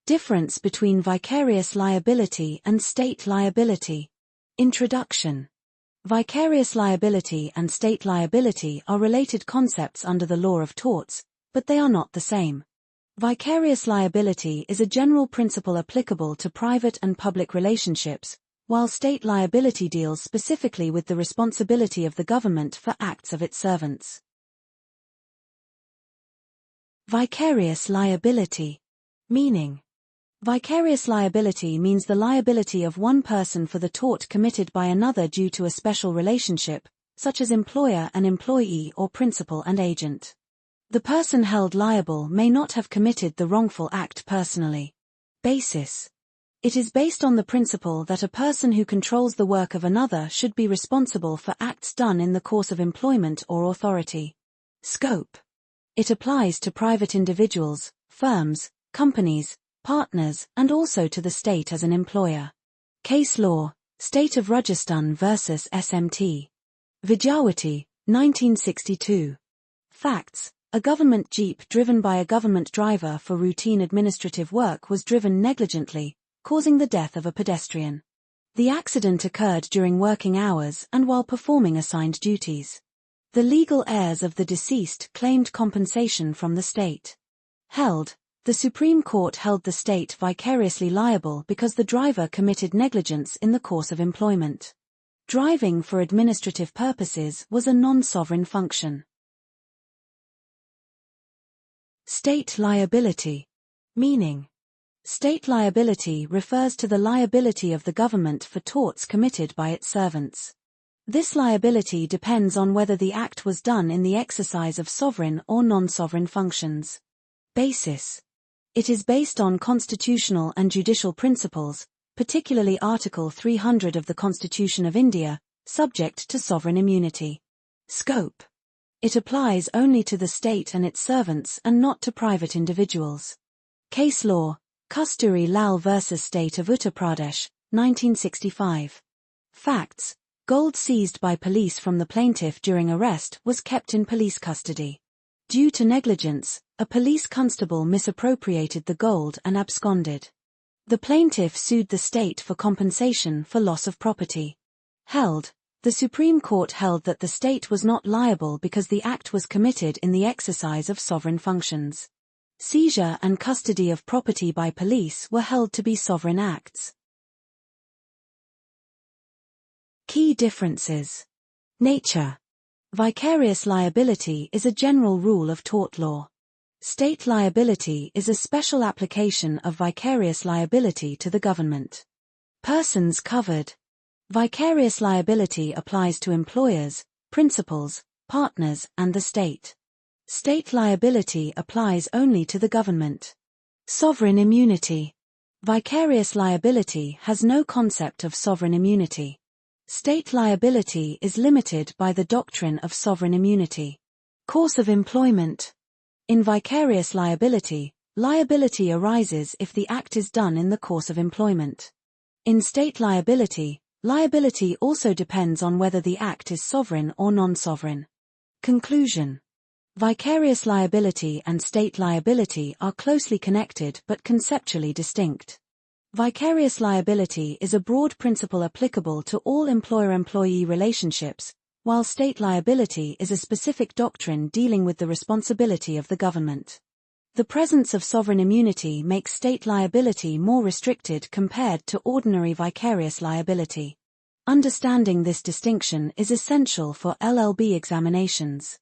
Difference between vicarious liability and state liability. Introduction. Vicarious liability and state liability are related concepts under the law of torts, but they are not the same. Vicarious liability is a general principle applicable to private and public relationships, while state liability deals specifically with the responsibility of the government for acts of its servants. Vicarious liability. Meaning. Vicarious liability means the liability of one person for the tort committed by another due to a special relationship, such as employer and employee or principal and agent. The person held liable may not have committed the wrongful act personally. Basis. It is based on the principle that a person who controls the work of another should be responsible for acts done in the course of employment or authority. Scope. It applies to private individuals, firms, companies, partners, and also to the state as an employer. Case law, State of Rajasthan vs. SMT. Vicarious, 1962. Facts. A government jeep driven by a government driver for routine administrative work was driven negligently, causing the death of a pedestrian. The accident occurred during working hours and while performing assigned duties. The legal heirs of the deceased claimed compensation from the state. Held. The Supreme Court held the state vicariously liable because the driver committed negligence in the course of employment. Driving for administrative purposes was a non-sovereign function. State liability. Meaning. State liability refers to the liability of the government for torts committed by its servants. This liability depends on whether the act was done in the exercise of sovereign or non-sovereign functions. Basis. It is based on constitutional and judicial principles, particularly Article 300 of the Constitution of India, subject to sovereign immunity. Scope. It applies only to the state and its servants and not to private individuals. Case law, Kasturi Lal vs. State of Uttar Pradesh, 1965. Facts. Gold seized by police from the plaintiff during arrest was kept in police custody. Due to negligence, a police constable misappropriated the gold and absconded. The plaintiff sued the state for compensation for loss of property. Held. The Supreme Court held that the state was not liable because the act was committed in the exercise of sovereign functions. Seizure and custody of property by police were held to be sovereign acts. Key differences. Nature. Vicarious liability is a general rule of tort law. State liability is a special application of vicarious liability to the government. Persons covered. Vicarious liability applies to employers, principals, partners, and the state. State liability applies only to the government. Sovereign immunity. Vicarious liability has no concept of sovereign immunity. State liability is limited by the doctrine of sovereign immunity. Course of employment. In vicarious liability, liability arises if the act is done in the course of employment. In state liability, liability also depends on whether the act is sovereign or non-sovereign. Conclusion. Vicarious liability and state liability are closely connected but conceptually distinct. Vicarious liability is a broad principle applicable to all employer-employee relationships, while state liability is a specific doctrine dealing with the responsibility of the government. The presence of sovereign immunity makes state liability more restricted compared to ordinary vicarious liability. Understanding this distinction is essential for LLB examinations.